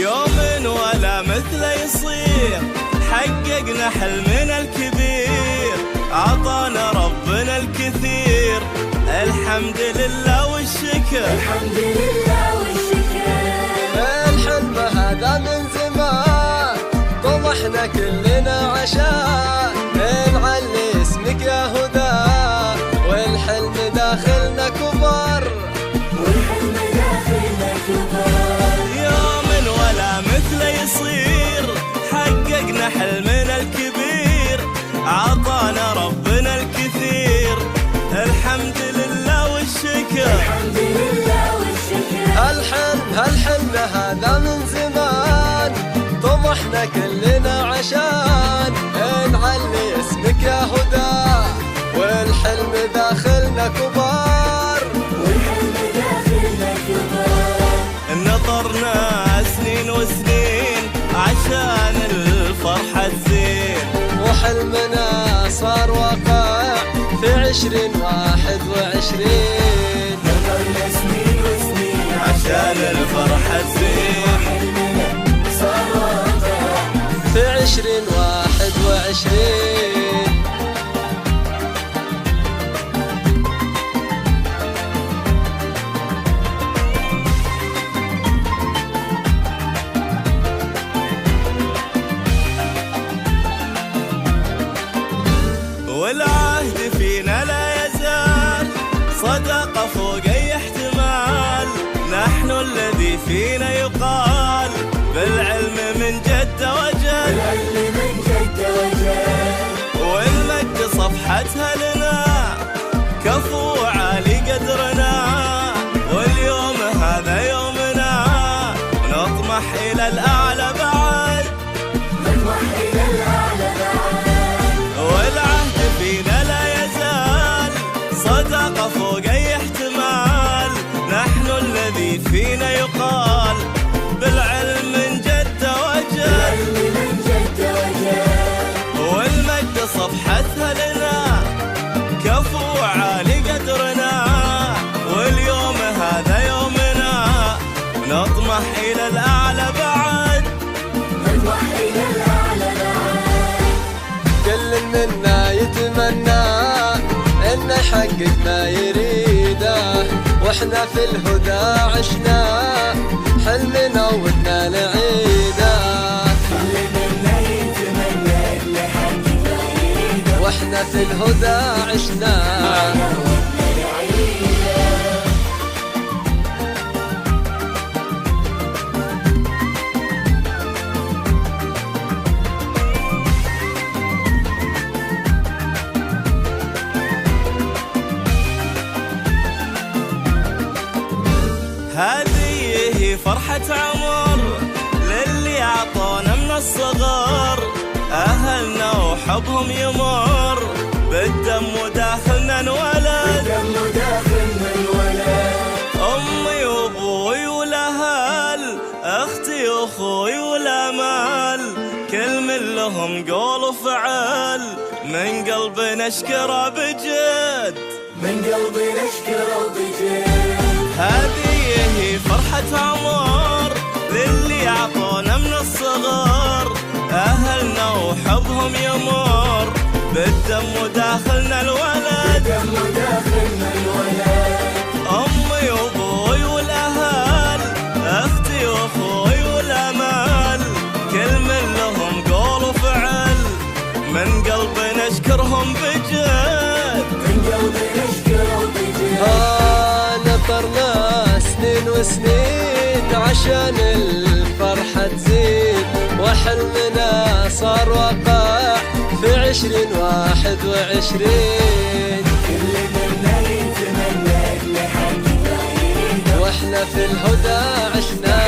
يوم ولا مثله يصير، حققنا حلمنا الكبير، عطانا ربنا الكثير، الحمد لله والشكر. الحمد لله والشكر. الحلم هذا من زمان طمحنا كلنا عشان نعلي اسمك يا هدى، والحلم داخلنا كبر، والحلم داخلنا كبر. يوم ولا مثله يصير، حققنا حلمنا الكبير، عطانا ربنا الكثير، الحمد لله والشكر. الحمد لله والشكر. هالحلم هذا من زمان طمحنا كلنا عشان نعلي اسمك يا هدى، والحلم داخلنا كبر، والحلم داخلنا كبر. نطرنا سنين وسنين عشان الفرحة تزين، وحلمنا صار واقع في 2021. نطرنا سنين وسنين عشان الفرحة تزين، حلمنا صار واقع في 2021. والعهد فينا لا يزال، صدقة فوق أي احتمال، نحن الذي فينا يقال، بالعلم من جد وجل، العلم من جد وجل، والمجد صفحتها لنا، كفو عالي قدرنا، واليوم هذا يومنا، نطمح إلى الأعلى بعد، نطمح إلى الأعلى بعد. والعهد فينا لا يزال، صدقة فوق أي احتمال، نحن الذي فينا يقال، بالعلم من جد وجل، العلم من جد وجل، والمجد صفحتها لنا، كفو عالي قدرنا، واليوم هذا يومنا، نطمح إلى الأعلى بعد، نطمح إلى الأعلى بعد. كل منا يتمنى انه يحقق ما يريده، واحنا في الهدى عشنا حلمنا ودنا نعيده، كل منا يتمنى إنه يحقق ما يريده، واحنا في الهدى عشنا. ودنا نعيده. هذه هي فرحة عمر، للي عطانا من الصغر، أهلنا وحبهم يمر، بالدم وداخلنا انولد، دم داخلنا الولد، أمي وأبوي والأهل، أختي وأخوي والأمل، كل من لهم قول وفعل، من قلبي نشكره بجد، من قلبي نشكره بجد. هذه هي فرحة عمر، للي عطونا من الصغر، أهلنا وحبهم يمر، بالدم وداخلنا الولد، دم داخلنا الولد، أمي وأبوي والأهل، أختي وأخوي والأمل، كل من لهم قول وفعل، من قلبي نشكرهم بجد، من قلبي نشكره بجد. نطرنا سنين وسنين عشان الفرحة تزيد، وحلمنا صار واقع في 2021. كل منا يتمنى إنه يحقق ما يريده، واحنا في الهدى عشنا.